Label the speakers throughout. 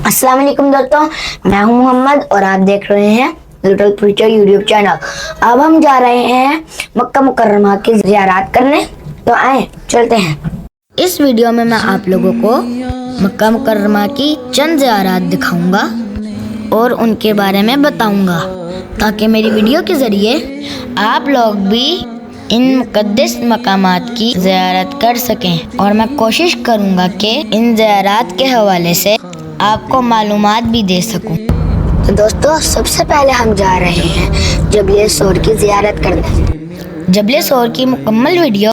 Speaker 1: अस्सलाम वालेकुम दोस्तों, मैं हूं मोहम्मद और आप देख रहे हैं लिटिल फ्यूचर यूट्यूब चैनल। अब हम जा रहे हैं मक्का मुकर्रमा की ज़ियारत करने, तो आए चलते हैं। इस वीडियो में मैं आप लोगों को मक्का मुकर्रमा की चंद ज़ियारत दिखाऊंगा और उनके बारे में बताऊंगा, ताकि मेरी वीडियो के ज़रिए आप लोग भी इन मुक़द्दस मकामात की ज़ियारत कर सकें। और मैं कोशिश करूंगा कि इन ज़ियारत के हवाले से आपको मालूमात भी दे सकूं। तो दोस्तों, सबसे पहले हम जा रहे हैं जबल सौर की ज़ियारत करने। जबल सौर की मुकम्मल वीडियो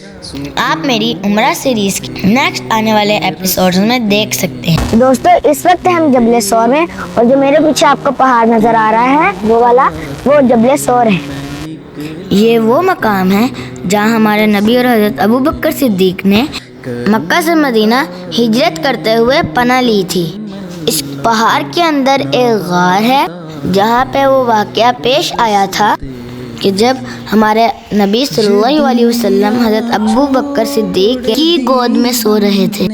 Speaker 1: आप मेरी उम्रा सीरीज़ की नेक्स्ट आने वाले एपिसोड्स में देख सकते हैं। तो दोस्तों, इस वक्त हम जबल सौर में, और जो मेरे पीछे आपको पहाड़ नज़र आ रहा है वो जबल सौर है। ये वो मकाम है जहाँ हमारे नबी और हज़रत अबू बकर सिद्दीक ने मक्का से मदीना हिजरत करते हुए पनाह ली थी। इस पहाड़ के अंदर एक गार है जहाँ पे वो वाक़या पेश आया था कि जब हमारे नबी सल्लल्लाहु अलैहि वसल्लम हज़रत अबू बकर सिद्दीक की गोद में सो रहे थे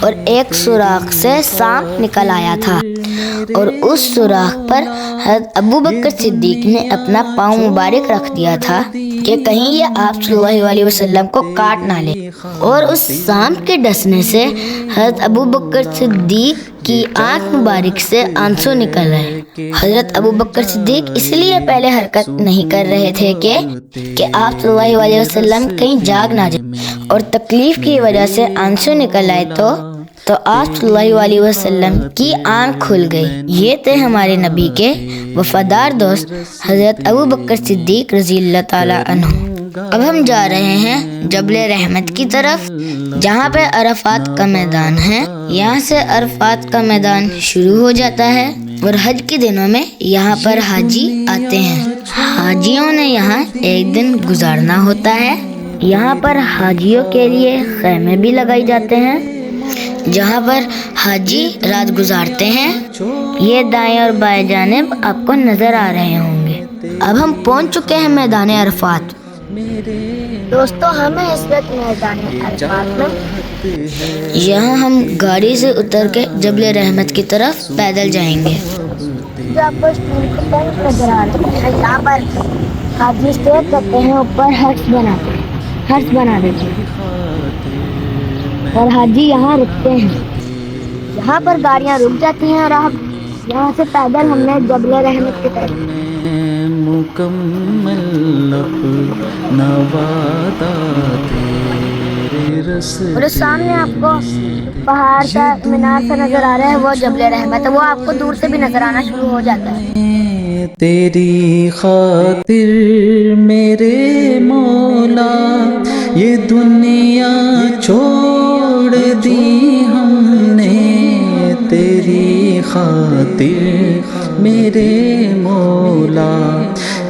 Speaker 1: और एक सुराख से सांप निकल आया था, और उस सुराख पर हज़रत अबू बकर सिद्दीक ने अपना पाँव मुबारक रख दिया था कि कहीं ये आप सल्लल्लाहु अलैहि वसल्लम को काट ना ले। और उस सांप के डसने से हज़रत अबू बकर सिद्दीक की आँख मुबारक से आंसू निकल रहे। हज़रत अबू बकर सिद्दीक इसलिए पहले हरकत नहीं कर रहे थे कि आप सल्लल्लाहु अलैहि वसल्लम कहीं जाग ना जाए, और तकलीफ की वजह से आंसू निकल आए तो आप सल्लल्लाहु अलैहि वसल्लम की आँख खुल गई। ये थे हमारे नबी के वफादार दोस्त हज़रत अबू बकर सिद्दीक रज़ियल्लाहु ताला अन्हु। अब हम जा रहे हैं जबल रहमत की तरफ, जहाँ पे अरफात का मैदान है। यहाँ से अरफात का मैदान शुरू हो जाता है और हज के दिनों में यहाँ पर हाजी आते हैं। हाजियों ने यहाँ एक दिन गुजारना होता है। यहाँ पर हाजियों के लिए खैमे भी लगाए जाते हैं जहाँ पर हाजी रात गुजारते हैं। ये दाएं और बाएं जानिब आपको नज़र आ रहे होंगे। अब हम पहुँच चुके हैं मैदान अरफात। दोस्तों, हमें इस वक्त मैदान अरफात में, यहाँ हम गाड़ी से उतर के जबल रहमत की तरफ पैदल जाएंगे। जो आपको नज़र आ रहा है, यहाँ पर हाजी स्टे करते हैं, ऊपर हर्ष बना देते हैं और हाजी यहाँ रुकते हैं। यहाँ पर गाड़ियाँ रुक जाती हैं और आप यहाँ से पैदल हमने जबल रहमत की तरफ और सामने आपको पहाड़ का मीनार सा नजर आ रहा है, वो जबल रहमत है। वो आपको दूर से भी नजर आना शुरू हो जाता है।
Speaker 2: तेरी खातिर मेरे मौला ये दुनिया छोड़ दी हमने, तेरी खातिर मेरे मौला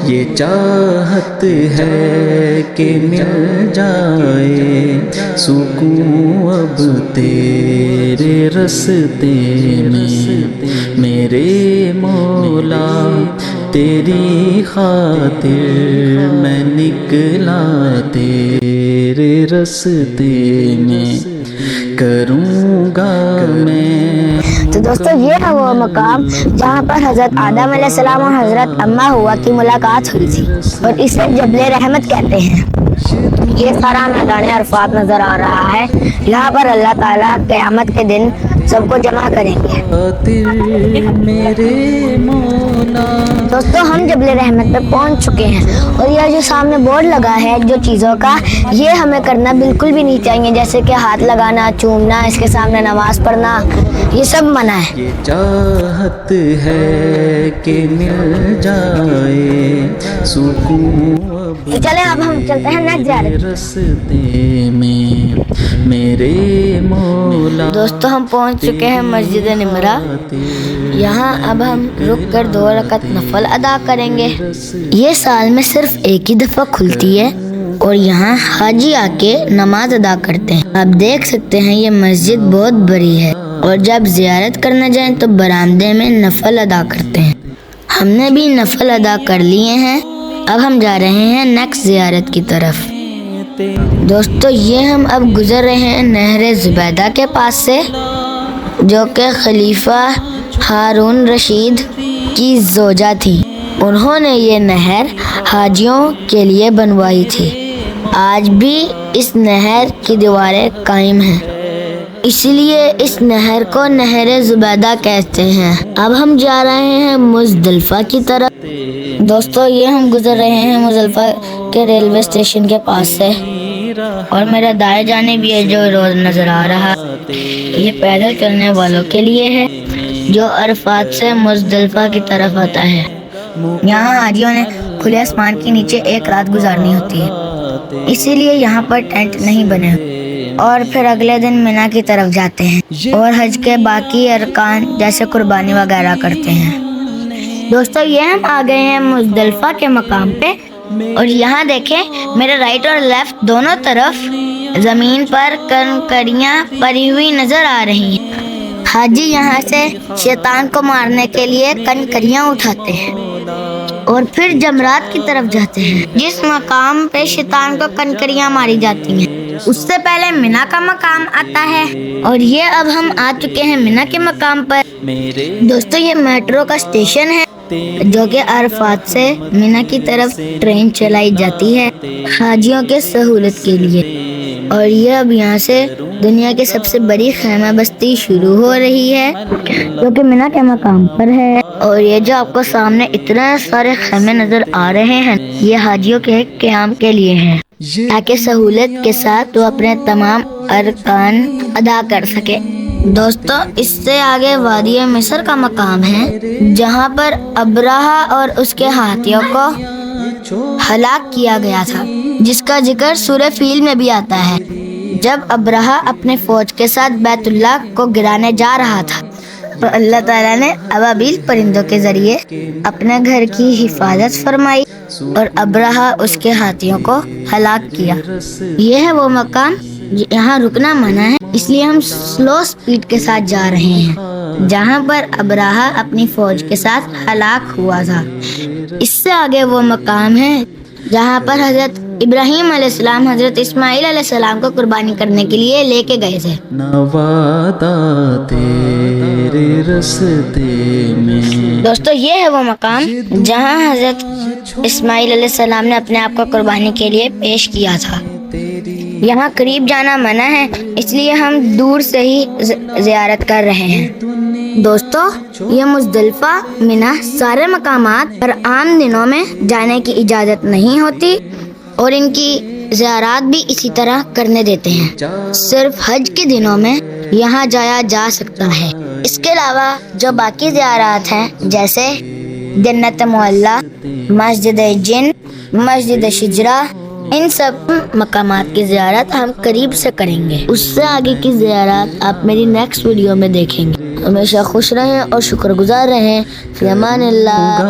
Speaker 2: ये चाहत है कि मिल जाए सुकून अब तेरे रस्ते में, मेरे मौला तेरी खातिर मैं निकला तेरे रस्ते में, करूँगा मैं।
Speaker 1: तो दोस्तों, ये है वो मकाम जहाँ पर हज़रत आदम अलैहिस्सलाम और हज़रत अम्मा हुआ की मुलाकात हुई थी, और इसे जबल रहमत कहते हैं। ये सारा मैदान अरफात नज़र आ रहा है। यहाँ पर अल्लाह ताला क़यामत के दिन सबको जमा करेंगे। दोस्तों, हम जबल रहमत पे पहुँच चुके हैं, और यह जो सामने बोर्ड लगा है जो चीज़ों का, ये हमें करना बिल्कुल भी नहीं चाहिए, जैसे कि हाथ लगाना, चूमना, इसके सामने नमाज पढ़ना, ये सब मना है।
Speaker 2: ये चाहत है कि मिल जाए सुकून।
Speaker 1: तो चले अब हम चलते हैं नेक्स्ट ज़ियारत
Speaker 2: रस्ते में, मेरे मौला।
Speaker 1: दोस्तों, हम पहुंच चुके हैं मस्जिद निमरा। यहाँ अब हम रुक कर 2 रकात नफल अदा करेंगे। ये साल में सिर्फ एक ही दफ़ा खुलती है और यहाँ हाजी आके नमाज अदा करते हैं। आप देख सकते हैं ये मस्जिद बहुत बड़ी है, और जब ज़ियारत करने जाएं तो बरामदे में नफल अदा करते हैं। हमने भी नफल अदा कर लिए हैं। अब हम जा रहे हैं नेक्स्ट ज़ियारत की तरफ। दोस्तों, ये हम अब गुजर रहे हैं नहर ज़ुबैदा के पास से, जो कि खलीफा ہارون رشید کی زوجہ تھیں. انہوں نے یہ نہر حاجیوں کے لیے بنوائی تھی. آج بھی اس نہر کی دیواریں قائم ہیں، اس لیے اس نہر کو نہر زبیدہ کہتے ہیں. اب ہم جا رہے ہیں مزدلفہ کی طرف. دوستو یہ ہم گزر رہے ہیں مزدلفہ کے ریلوے اسٹیشن کے پاس سے، اور میرا دائیں جانب یہ جو روڈ نظر آ رہا یہ پیدل چلنے والوں کے لیے ہے جو عرفات سے مزدلفہ کی طرف آتا ہے. یہاں حاجیوں نے کھلے آسمان کے نیچے ایک رات گزارنی ہوتی ہے، اسی لیے یہاں پر ٹینٹ نہیں بنے، اور پھر اگلے دن مینا کی طرف جاتے ہیں اور حج کے باقی ارکان جیسے قربانی وغیرہ کرتے ہیں. دوستو یہ ہم آ گئے ہیں مزدلفہ کے مقام پہ، اور یہاں دیکھیں میرے رائٹ اور لیفٹ دونوں طرف زمین پر کنکریاں پڑی ہوئی نظر آ رہی ہیں. حاجی یہاں سے شیطان کو مارنے کے لیے کنکریاں اٹھاتے ہیں اور پھر جمرات کی طرف جاتے ہیں. جس مقام پہ شیطان کو کنکریاں ماری جاتی ہیں اس سے پہلے مینا کا مقام آتا ہے، اور یہ اب ہم آ چکے ہیں مینا کے مقام پر. دوستو یہ میٹرو کا اسٹیشن ہے جو کہ عرفات سے مینا کی طرف ٹرین چلائی جاتی ہے حاجیوں کے سہولت کے لیے. اور یہ اب یہاں سے دنیا کی سب سے بڑی خیمہ بستی شروع ہو رہی ہے جو کہ مینا کے مقام پر ہے. اور یہ جو آپ کو سامنے اتنے سارے خیمے نظر آ رہے ہیں یہ حاجیوں کے قیام کے لیے ہیں تاکہ سہولت کے ساتھ وہ اپنے تمام ارکان ادا کر سکے. دوستو اس سے آگے وادی مصر کا مقام ہے جہاں پر ابرہہ اور اس کے ہاتھیوں کو ہلاک کیا گیا تھا، جس کا ذکر سورہ فیل میں بھی آتا ہے. جب ابرہہ اپنے فوج کے ساتھ بیت اللہ کو گرانے جا رہا تھا تو اللہ تعالیٰ نے ابابیل پرندوں کے ذریعے اپنے گھر کی حفاظت فرمائی اور ابرہہ اس کے ہاتھیوں کو ہلاک کیا. یہ ہے وہ مقام یہاں رکنا منع ہے، اس لیے ہم سلو سپیڈ کے ساتھ جا رہے ہیں جہاں پر ابرہہ اپنی فوج کے ساتھ ہلاک ہوا تھا. اس سے آگے وہ مقام ہے جہاں پر حضرت ابراہیم علیہ السلام حضرت اسماعیل علیہ السلام کو قربانی کرنے کے لیے لے کے گئے تھے. دوستو یہ ہے وہ مقام جہاں حضرت اسماعیل علیہ السلام نے اپنے آپ کو قربانی کے لیے پیش کیا تھا. یہاں قریب جانا منع ہے، اس لیے ہم دور سے ہی زیارت کر رہے ہیں. دوستو یہ مزدلفہ مینا سارے مقامات پر عام دنوں میں جانے کی اجازت نہیں ہوتی اور ان کی زیارات بھی اسی طرح کرنے دیتے ہیں. صرف حج کے دنوں میں یہاں جایا جا سکتا ہے. اس کے علاوہ جو باقی زیارات ہیں جیسے جنت معلیٰ، مسجد جن، مسجد شجرہ، ان سب مقامات کی زیارت ہم قریب سے کریں گے. اس سے آگے کی زیارات آپ میری نیکسٹ ویڈیو میں دیکھیں گے. ہمیشہ خوش رہیں اور شکر گزار رہیں. فی امان اللہ.